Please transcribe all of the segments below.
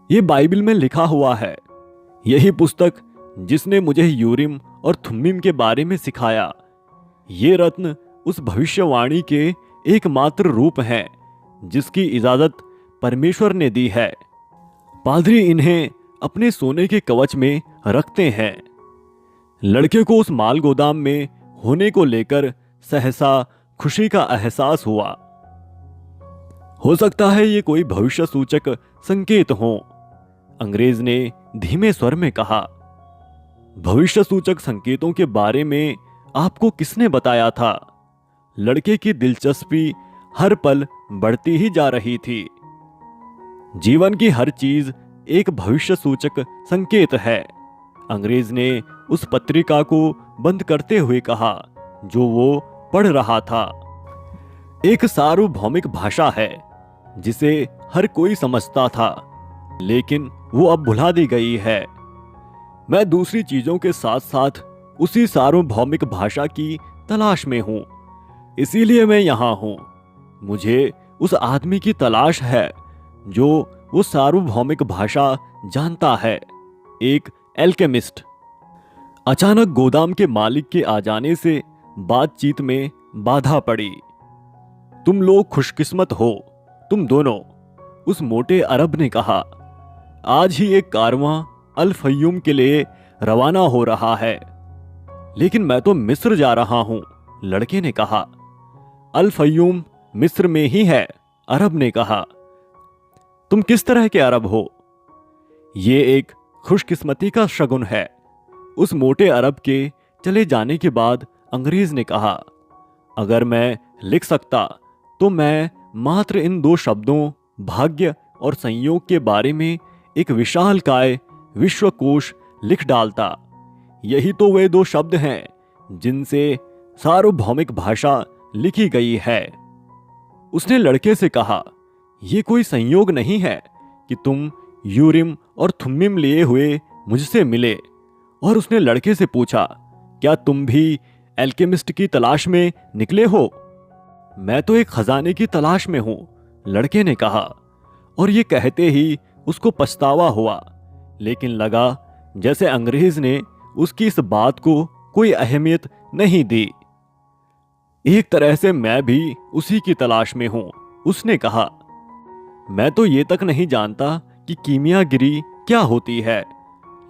ये बाइबल में लिखा हुआ है। यही पुस्तक जिसने मुझे यूरिम और थुम्मीम के बारे में सिखाया। ये रत्न उस भविष्यवाणी के एकमात्र रूप हैं जिसकी इजाजत परमेश्वर ने दी है। पादरी इन्हें अपने सोने के कवच में रखते हैं। लड़के को उस माल गोदाम में होने को लेकर सहसा खुशी का एहसास हुआ। हो सकता है ये कोई भविष्य सूचक संकेत हो, अंग्रेज ने धीमे स्वर में कहा। भविष्य सूचक संकेतों के बारे में आपको किसने बताया था? लड़के की दिलचस्पी हर पल बढ़ती ही जा रही थी। जीवन की हर चीज एक भविष्य सूचक संकेत है, अंग्रेज ने उस पत्रिका को बंद करते हुए कहा जो वो पढ़ रहा था। एक सार्वभौमिक भाषा है जिसे हर कोई समझता था, लेकिन वो अब भुला दी गई है। मैं दूसरी चीजों के साथ साथ उसी सार्वभौमिक भाषा की तलाश में हूं, इसीलिए मैं यहां हूं। मुझे उस आदमी की तलाश है जो वो सार्वभौमिक भाषा जानता है, एक एल्केमिस्ट। अचानक गोदाम के मालिक के आ जाने से बातचीत में बाधा पड़ी। तुम लोग खुशकिस्मत हो, तुम दोनों, उस मोटे अरब ने कहा। आज ही एक कारवां अल फयूम के लिए रवाना हो रहा है। लेकिन मैं तो मिस्र जा रहा हूं, लड़के ने कहा। अल फयूम मिस्र में ही है, अरब ने कहा। तुम किस तरह के अरब हो? ये एक खुशकिस्मती का शगुन है। उस मोटे अरब के चले जाने के बाद अंग्रेज ने कहा, अगर मैं लिख सकता तो मैं मात्र इन दो शब्दों भाग्य और संयोग के बारे में एक विशालकाय विश्वकोश लिख डालता। यही तो वे दो शब्द हैं जिनसे सार्वभौमिक भाषा लिखी गई है। उसने लड़के से कहा, यह कोई संयोग नहीं है कि तुम यूरिम और थुम्मीम लिए हुए मुझसे मिले। और उसने लड़के से पूछा, क्या तुम भी एल्केमिस्ट की तलाश में निकले हो? मैं तो एक खजाने की तलाश में हूं, लड़के ने कहा। और ये कहते ही उसको पछतावा हुआ, लेकिन लगा जैसे अंग्रेज ने उसकी इस बात को कोई अहमियत नहीं दी। एक तरह से मैं भी उसी की तलाश में हूं, उसने कहा। मैं तो ये तक नहीं जानता कि कीमियागिरी क्या होती है,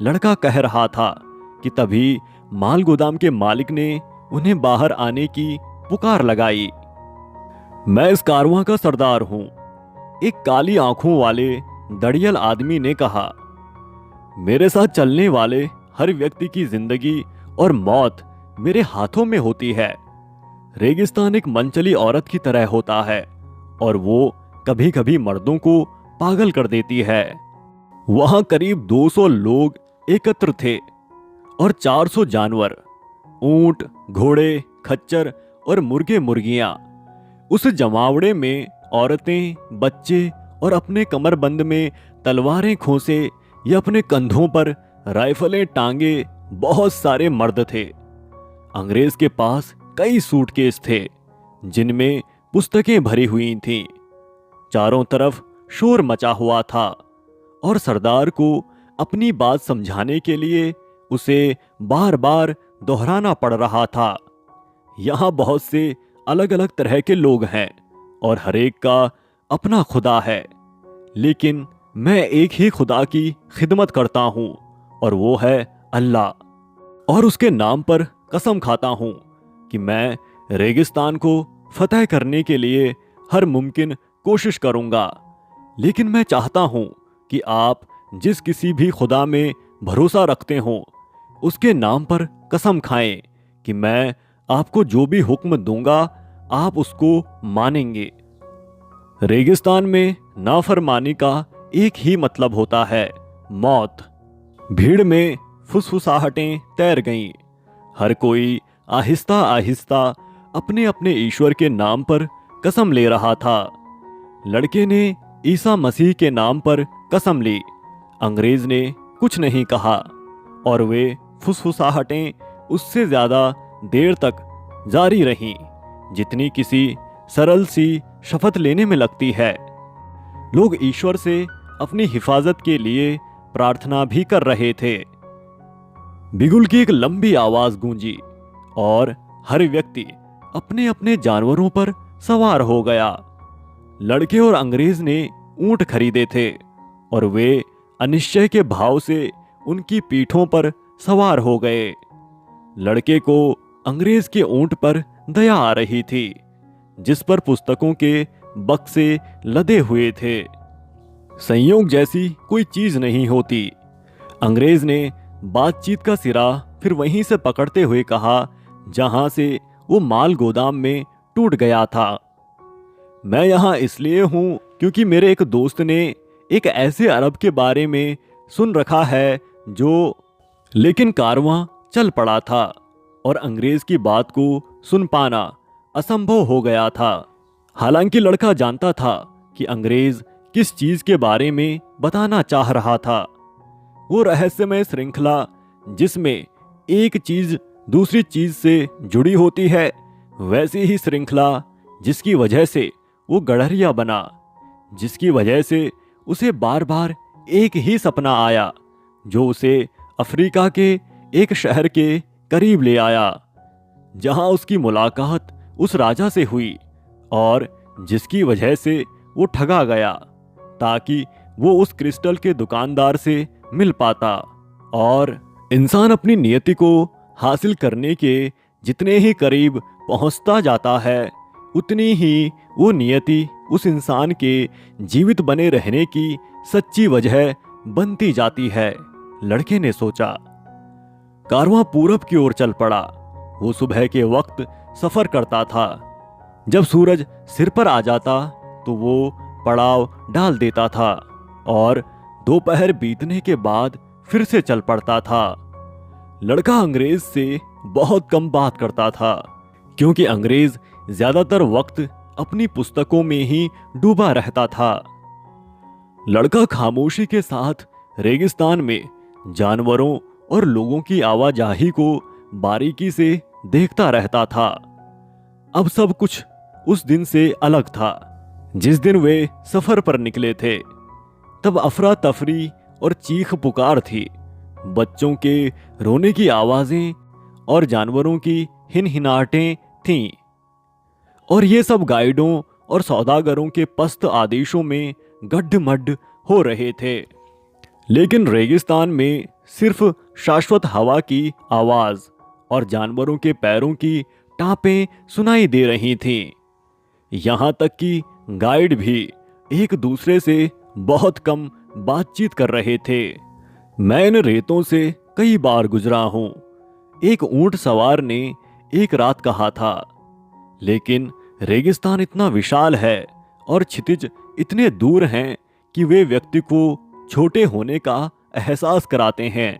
लड़का कह रहा था कि तभी माल गोदाम के मालिक ने उन्हें बाहर आने की पुकार लगाई। मैं इस कारवां का सरदार हूं, एक काली आंखों वाले दड़ियल आदमी ने कहा। मेरे साथ चलने वाले हर व्यक्ति की जिंदगी और मौत मेरे हाथों में होती है। रेगिस्तान एक मनचली औरत की तरह होता है और वो कभी कभी मर्दों को पागल कर देती है। वहां करीब 200 लोग एकत्र थे और 400 जानवर, ऊंट, घोड़े, खच्चर और मुर्गे मुर्गियां। उस जमावड़े में औरतें, बच्चे और अपने कमरबंद में तलवारें खोसे या अपने कंधों पर राइफलें टांगे बहुत सारे मर्द थे। अंग्रेज के पास कई सूटकेस थे जिनमें पुस्तकें भरी हुई थीं। चारों तरफ शोर मचा हुआ था और सरदार को अपनी बात समझाने के लिए उसे बार बार दोहराना पड़ रहा था। यहां बहुत से अलग अलग तरह के लोग हैं और हर एक का अपना खुदा है, लेकिन मैं एक ही खुदा की खिदमत करता हूं और वो है अल्लाह। और उसके नाम पर कसम खाता हूं कि मैं रेगिस्तान को फतह करने के लिए हर मुमकिन कोशिश करूंगा। लेकिन मैं चाहता हूं कि आप जिस किसी भी खुदा में भरोसा रखते हो उसके नाम पर कसम खाएं कि मैं आपको जो भी हुक्म दूंगा आप उसको मानेंगे। रेगिस्तान में नाफरमानी का एक ही मतलब होता है, मौत। भीड़ में फुसफुसाहटें तैर गईं। हर कोई आहिस्ता आहिस्ता अपने अपने ईश्वर के नाम पर कसम ले रहा था। लड़के ने ईसा मसीह के नाम पर कसम ली। अंग्रेज ने कुछ नहीं कहा और वे फुसफुसाहटें उससे ज्यादा देर तक जारी रहीं जितनी किसी सरल सी शपथ लेने में लगती है। लोग ईश्वर से अपनी हिफाजत के लिए प्रार्थना भी कर रहे थे। बिगुल की एक लंबी आवाज गूंजी और हर व्यक्ति अपने अपने जानवरों पर सवार हो गया। लड़के और अंग्रेज ने ऊंट खरीदे थे और वे अनिश्चय के भाव से उनकी पीठों पर सवार हो गए। लड़के को अंग्रेज के ऊंट पर दया आ रही थी, जिस पर पुस्तकों के बक्से लदे हुए थे। संयोग जैसी कोई चीज नहीं होती। अंग्रेज ने बातचीत का सिरा फिर वहीं से पकड़ते हुए कहा जहां से वो माल गोदाम में टूट गया था। मैं यहां इसलिए हूं क्योंकि मेरे एक दोस्त ने एक ऐसे अरब के बारे में सुन रखा है जो, लेकिन कारवां चल पड़ा था और अंग्रेज की बात को सुन पाना असंभव हो गया था। हालांकि लड़का जानता था कि अंग्रेज किस चीज के बारे में बताना चाह रहा था। वो रहस्यमय श्रृंखला जिसमें एक चीज दूसरी चीज से जुड़ी होती है, वैसी ही श्रृंखला जिसकी वजह से वो गड़हरिया बना, जिसकी वजह से उसे बार बार एक ही सपना आया जो उसे अफ्रीका के एक शहर के करीब ले आया, जहां उसकी मुलाकात उस राजा से हुई और जिसकी वजह से वो ठगा गया ताकि वो उस क्रिस्टल के दुकानदार से मिल पाता। और इंसान अपनी नियति को हासिल करने के जितने ही करीब पहुंचता जाता है, उतनी ही वो नियति उस इंसान के जीवित बने रहने की सच्ची वजह बनती जाती है, लड़के ने सोचा। कारवां पूरब की ओर चल पड़ा। वो सुबह के वक्त सफर करता था। जब सूरज सिर पर आ जाता तो वो पड़ाव डाल देता था और दोपहर बीतने के बाद फिर से चल पड़ता था। लड़का अंग्रेज से बहुत कम बात करता था क्योंकि अंग्रेज ज्यादातर वक्त अपनी पुस्तकों में ही डूबा रहता था। लड़का खामोशी के साथ रेगिस्तान में जानवरों और लोगों की आवाजाही को बारीकी से देखता रहता था। अब सब कुछ उस दिन से अलग था जिस दिन वे सफर पर निकले थे। तब अफरा तफरी और चीख पुकार थी, बच्चों के रोने की आवाजें और जानवरों की हिनहिनाहटें थीं। और ये सब गाइडों और सौदागरों के पस्त आदेशों में गड्ढमड्ढ हो रहे थे। लेकिन रेगिस्तान में सिर्फ शाश्वत हवा की आवाज और जानवरों के पैरों की टापें सुनाई दे रही थीं। यहां तक कि गाइड भी एक दूसरे से बहुत कम बातचीत कर रहे थे। मैं इन रेतों से कई बार गुजरा हूं, एक ऊंट सवार ने एक रात कहा था। लेकिन रेगिस्तान इतना विशाल है और क्षितिज इतने दूर हैं कि वे व्यक्ति को छोटे होने का एहसास कराते हैं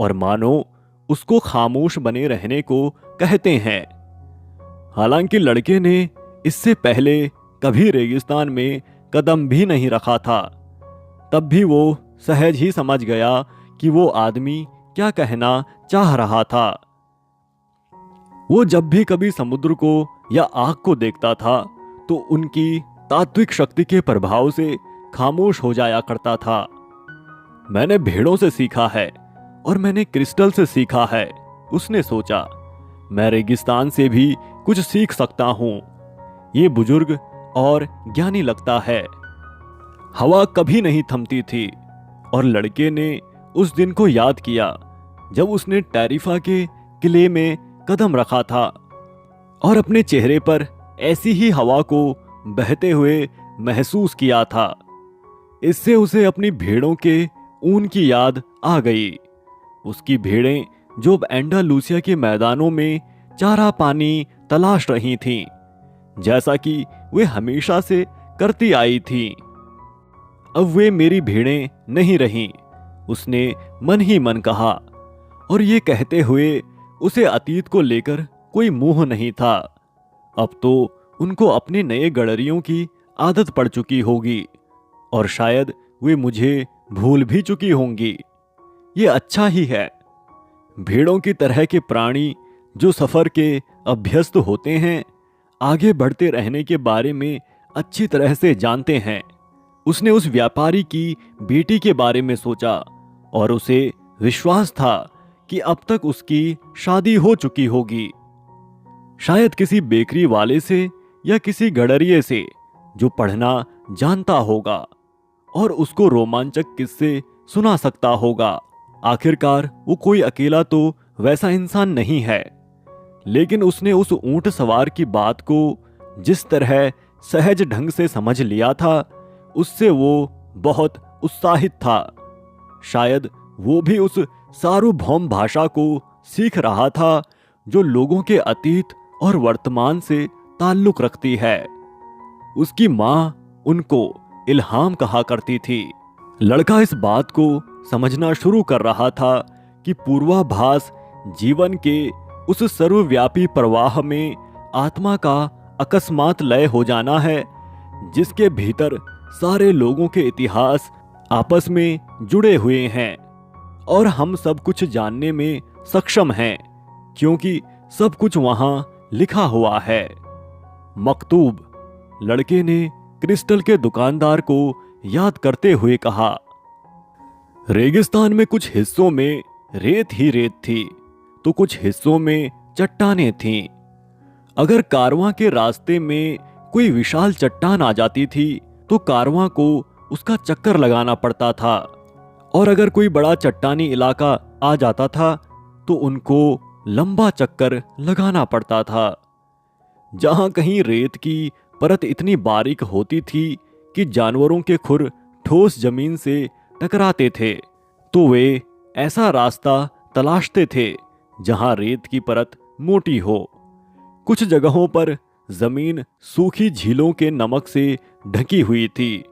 और मानो उसको खामोश बने रहने को कहते हैं। हालांकि लड़के ने इससे पहले कभी रेगिस्तान में कदम भी नहीं रखा था, तब भी वो सहज ही समझ गया कि वो आदमी क्या कहना चाह रहा था। वो जब भी कभी समुद्र को या आग को देखता था तो उनकी तात्विक शक्ति के प्रभाव से खामोश हो जाया करता था। मैंने भेड़ों से सीखा है और मैंने क्रिस्टल से सीखा है, उसने सोचा। मैं रेगिस्तान से भी कुछ सीख सकता हूं। ये बुजुर्ग और ज्ञानी लगता है। हवा कभी नहीं थमती थी और लड़के ने उस दिन को याद किया जब उसने टैरिफा के किले में कदम रखा था और अपने चेहरे पर ऐसी ही हवा को बहते हुए महसूस किया था। इससे उसे अपनी भेड़ों के ऊन की याद आ गई। उसकी भेड़ें जो एंडालूसिया के मैदानों में चारा पानी तलाश रही थीं, जैसा कि वे हमेशा से करती आई थीं। अब वे मेरी भेड़ें नहीं रहीं, उसने मन ही मन कहा। और ये कहते हुए उसे अतीत को लेकर कोई मोह नहीं था। अब तो उनको अपने नए गडरियों की आदत पड़ चुकी होगी और शायद वे मुझे भूल भी चुकी होंगी। ये अच्छा ही है। भेड़ों की तरह के प्राणी जो सफर के अभ्यस्त होते हैं, आगे बढ़ते रहने के बारे में अच्छी तरह से जानते हैं। उसने उस व्यापारी की बेटी के बारे में सोचा और उसे विश्वास था कि अब तक उसकी शादी हो चुकी होगी, शायद किसी बेकरी वाले से या किसी गडरिये से जो पढ़ना जानता होगा और उसको रोमांचक किस्से सुना सकता होगा। आखिरकार वो कोई अकेला तो वैसा इंसान नहीं है। लेकिन उसने उस ऊंट सवार की बात को जिस तरह सहज ढंग से समझ लिया था, उससे वो बहुत उत्साहित था। शायद वो भी उस सार्वभौम भाषा को सीख रहा था जो लोगों के अतीत और वर्तमान से ताल्लुक रखती है। उसकी मां उनको इल्हाम कहा करती थी। लड़का इस बात को समझना शुरू कर रहा था कि पूर्वाभास जीवन के उस सर्वव्यापी प्रवाह में आत्मा का अकस्मात लय हो जाना है, जिसके भीतर सारे लोगों के इतिहास आपस में जुड़े हुए हैं और हम सब कुछ जानने में सक्षम हैं, क्योंकि सब कुछ वहां लिखा हुआ है। मकतूब, लड़के ने क्रिस्टल के दुकानदार को याद करते हुए कहा। रेगिस्तान में कुछ हिस्सों में रेत ही रेत थी तो कुछ हिस्सों में चट्टानें थीं। अगर कारवां के रास्ते में कोई विशाल चट्टान आ जाती थी तो कारवां को उसका चक्कर लगाना पड़ता था, और अगर कोई बड़ा चट्टानी इलाका आ जाता था तो उनको लंबा चक्कर लगाना पड़ता था। जहां कहीं रेत की परत इतनी बारीक होती थी कि जानवरों के खुर ठोस जमीन से टकराते थे, तो वे ऐसा रास्ता तलाशते थे जहां रेत की परत मोटी हो। कुछ जगहों पर जमीन सूखी झीलों के नमक से ढकी हुई थी।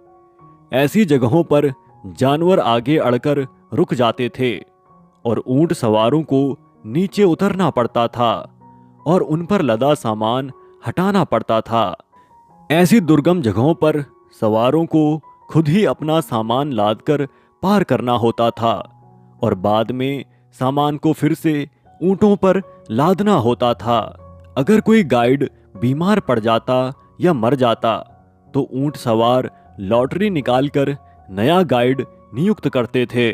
ऐसी जगहों पर जानवर आगे अड़कर रुक जाते थे और ऊंट सवारों को नीचे उतरना पड़ता था और उन पर लदा सामान हटाना पड़ता था। ऐसी दुर्गम जगहों पर सवारों को खुद ही अपना सामान लादकर पार करना होता था और बाद में सामान को फिर से ऊंटों पर लादना होता था। अगर कोई गाइड बीमार पड़ जाता या मर जाता तो ऊंट सवार लॉटरी निकालकर नया गाइड नियुक्त करते थे।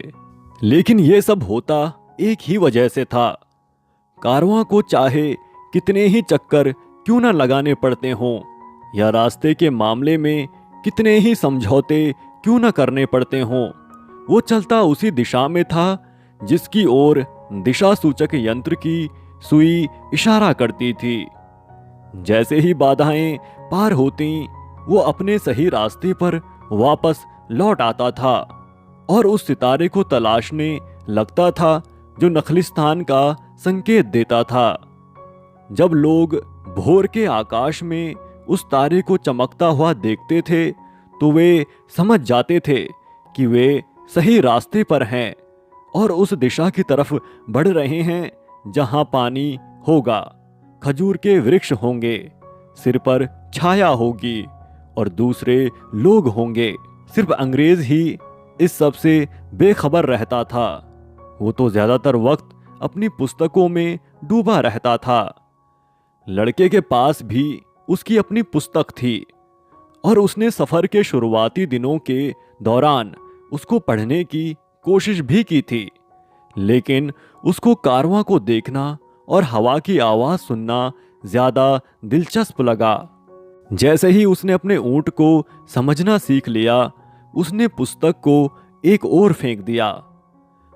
लेकिन यह सब होता एक ही वजह से था। कारवां को चाहे कितने ही चक्कर क्यों न लगाने पड़ते हों या रास्ते के मामले में कितने ही समझौते क्यों न करने पड़ते हों, वो चलता उसी दिशा में था जिसकी ओर दिशा सूचक यंत्र की सुई इशारा करती थी। जैसे ही बाधाएं पार होती वो अपने सही रास्ते पर वापस लौट आता था और उस सितारे को तलाशने लगता था जो नखलिस्तान का संकेत देता था। जब लोग भोर के आकाश में उस तारे को चमकता हुआ देखते थे तो वे समझ जाते थे कि वे सही रास्ते पर हैं और उस दिशा की तरफ बढ़ रहे हैं जहां पानी होगा, खजूर के वृक्ष होंगे, सिर पर छाया होगी और दूसरे लोग होंगे। सिर्फ अंग्रेज ही इस सब से बेखबर रहता था। वो तो ज्यादातर वक्त अपनी पुस्तकों में डूबा रहता था। लड़के के पास भी उसकी अपनी पुस्तक थी और उसने सफर के शुरुआती दिनों के दौरान उसको पढ़ने की कोशिश भी की थी, लेकिन उसको कारवां को देखना और हवा की आवाज सुनना ज्यादा दिलचस्प लगा। जैसे ही उसने अपने ऊंट को समझना सीख लिया, उसने पुस्तक को एक ओर फेंक दिया।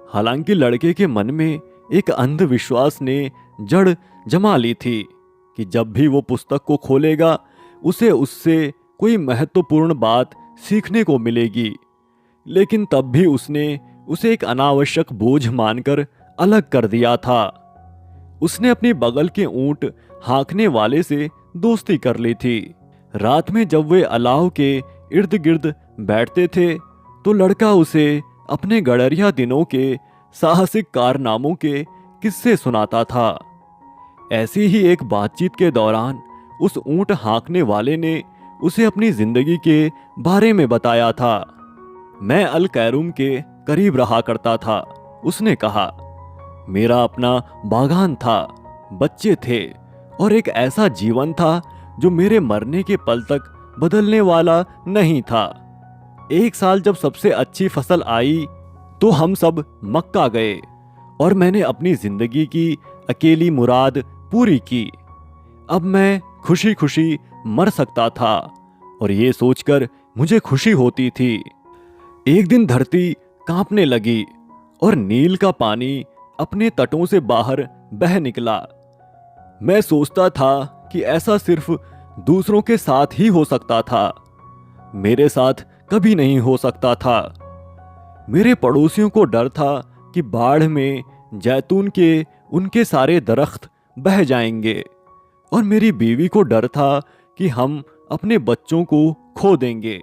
हालांकि लड़के के मन में एक अंधविश्वास ने जड़ जमा ली थी कि जब भी वो पुस्तक को खोलेगा उसे उससे कोई महत्वपूर्ण बात सीखने को मिलेगी, लेकिन तब भी उसने उसे एक अनावश्यक बोझ मानकर अलग कर दिया था। उसने अपने बगल के ऊंट हाँकने वाले से दोस्ती कर ली थी। रात में जब वे अलाव के इर्द गिर्द बैठते थे तो लड़का उसे अपने गडरिया दिनों के साहसिक कारनामों के किस्से सुनाता था। ऐसी ही एक बातचीत के दौरान उस ऊंट हाँकने वाले ने उसे अपनी जिंदगी के बारे में बताया था। मैं अल कैरूम के करीब रहा करता था, उसने कहा। मेरा अपना बागान था, बच्चे थे और एक ऐसा जीवन था जो मेरे मरने के पल तक बदलने वाला नहीं था। एक साल जब सबसे अच्छी फसल आई तो हम सब मक्का गए और मैंने अपनी जिंदगी की अकेली मुराद पूरी की। अब मैं खुशी खुशी मर सकता था और ये सोचकर मुझे खुशी होती थी। एक दिन धरती कांपने लगी और नील का पानी अपने तटों से बाहर बह निकला। मैं सोचता था कि ऐसा सिर्फ दूसरों के साथ ही हो सकता था, मेरे साथ कभी नहीं हो सकता था। मेरे पड़ोसियों को डर था कि बाढ़ में जैतून के उनके सारे दरख्त बह जाएंगे और मेरी बीवी को डर था कि हम अपने बच्चों को खो देंगे।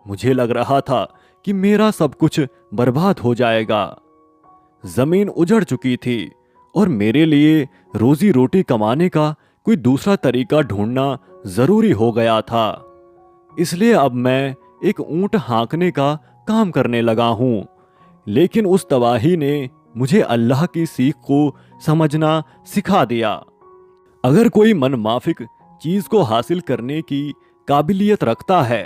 मुझे लग रहा था कि मेरा सब कुछ बर्बाद हो जाएगा। जमीन उजड़ चुकी थी और मेरे लिए रोजी रोटी कमाने का कोई दूसरा तरीका ढूंढना जरूरी हो गया था। इसलिए अब मैं एक ऊंट हाँकने का काम करने लगा हूं। लेकिन उस तबाही ने मुझे अल्लाह की सीख को समझना सिखा दिया। अगर कोई मनमाफिक चीज को हासिल करने की काबिलियत रखता है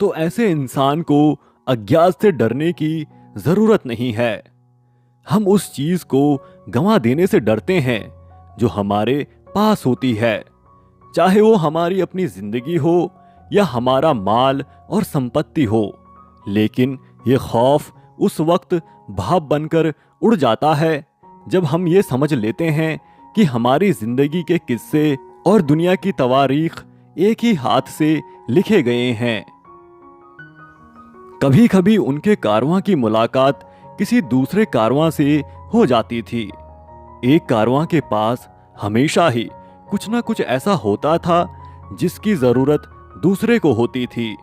तो ऐसे इंसान को अज्ञात से डरने की जरूरत नहीं है। हम उस चीज को गंवा देने से डरते हैं जो हमारे पास होती है, चाहे वो हमारी अपनी जिंदगी हो या हमारा माल और संपत्ति हो। लेकिन ये खौफ उस वक्त भाप बनकर उड़ जाता है जब हम ये समझ लेते हैं कि हमारी जिंदगी के किस्से और दुनिया की तवारीख एक ही हाथ से लिखे गए हैं। कभी कभी उनके कारवां की मुलाकात किसी दूसरे कारवां से हो जाती थी। एक कारवां के पास हमेशा ही कुछ ना कुछ ऐसा होता था जिसकी जरूरत दूसरे को होती थी,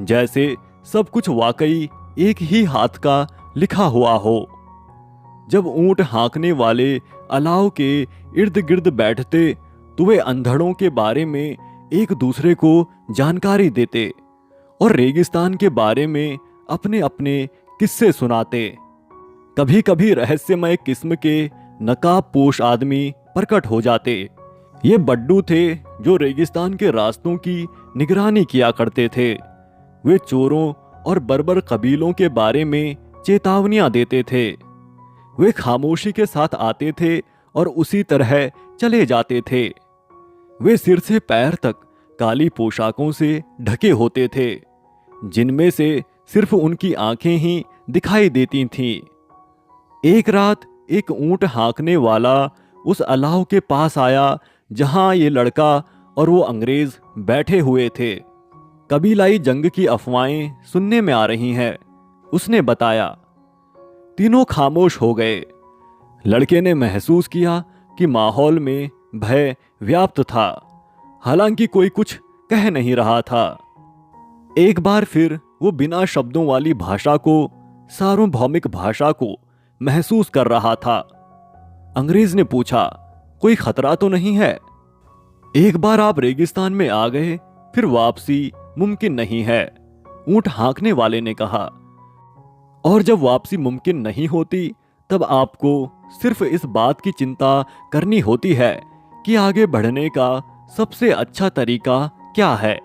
जैसे सब कुछ वाकई एक ही हाथ का लिखा हुआ हो। जब ऊंट हाँकने वाले अलाव के इर्द गिर्द बैठते तो वे अंधड़ों के बारे में एक दूसरे को जानकारी देते और रेगिस्तान के बारे में अपने अपने किस्से सुनाते। कभी कभी रहस्यमय किस्म के नकाब पोश आदमी प्रकट हो जाते। ये बड्डू थे जो रेगिस्तान के रास्तों की निगरानी किया करते थे। वे चोरों और बर्बर कबीलों के बारे में चेतावनियां देते थे। वे खामोशी के साथ आते थे और उसी तरह चले जाते थे। वे सिर से पैर तक काली पोशाकों से ढके होते थे, जिनमें से सिर्फ उनकी आंखें ही दिखाई देती थीं। एक रात एक ऊंट हाँकने वाला उस अलाव के पास आया जहां ये लड़का और वो अंग्रेज बैठे हुए थे। कबीलाई जंग की अफवाहें सुनने में आ रही हैं, उसने बताया। तीनों खामोश हो गए। लड़के ने महसूस किया कि माहौल में भय व्याप्त था, हालांकि कोई कुछ कह नहीं रहा था। एक बार फिर वो बिना शब्दों वाली भाषा को, सार्वभौमिक भाषा को महसूस कर रहा था। अंग्रेज ने पूछा, कोई खतरा तो नहीं है? एक बार आप रेगिस्तान में आ गए फिर वापसी मुमकिन नहीं है, ऊंट हाँकने वाले ने कहा। और जब वापसी मुमकिन नहीं होती तब आपको सिर्फ इस बात की चिंता करनी होती है कि आगे बढ़ने का सबसे अच्छा तरीका क्या है।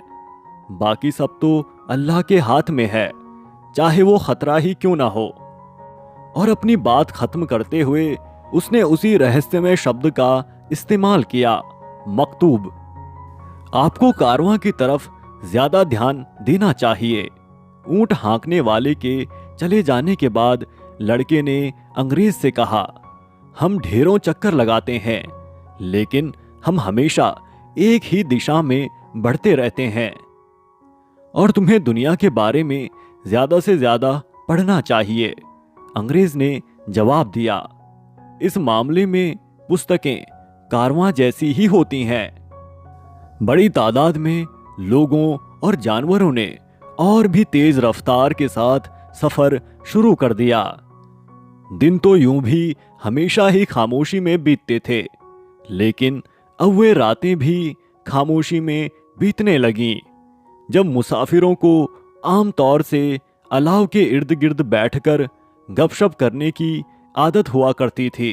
बाकी सब तो अल्लाह के हाथ में है, चाहे वो खतरा ही क्यों ना हो। और अपनी बात खत्म करते हुए उसने उसी रहस्यमय शब्द का इस्तेमाल किया, मकतूब। आपको कारवां की तरफ ज्यादा ध्यान देना चाहिए। ऊंट हाँकने वाले के चले जाने के बाद लड़के ने अंग्रेज से कहा, हम ढेरों चक्कर लगाते हैं लेकिन हम हमेशा एक ही दिशा में बढ़ते रहते हैं और तुम्हें दुनिया के बारे में ज्यादा से ज्यादा पढ़ना चाहिए। अंग्रेज ने जवाब दिया, इस मामले में पुस्तकें कारवां जैसी ही होती हैं। बड़ी तादाद में लोगों और जानवरों ने और भी तेज रफ्तार के साथ सफर शुरू कर दिया। दिन तो यूं भी हमेशा ही खामोशी में बीतते थे, लेकिन अब वे रातें भी खामोशी में बीतने लगीं। जब मुसाफिरों को आमतौर से अलाव के इर्द गिर्द बैठकर गपशप करने की आदत हुआ करती थी।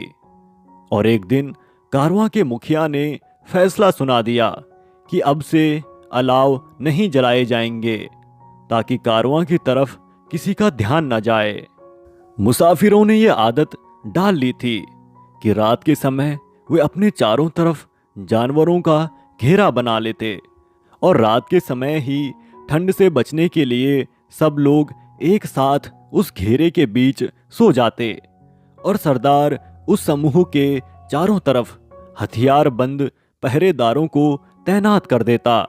और एक दिन कारवां के मुखिया ने फैसला सुना दिया कि अब से अलाव नहीं जलाए जाएंगे। ताकि कारवां की तरफ किसी का ध्यान न जाए। मुसाफिरों ने यह आदत डाल ली थी कि रात के समय वे अपने चारों तरफ जानवरों का घेरा बना लेते और रात के समय ही ठंड से बचने के लिए सब लोग एक साथ उस घेरे के बीच सो जाते और सरदार उस समूह के चारों तरफ हथियार बंद पहरेदारों को तैनात कर देता।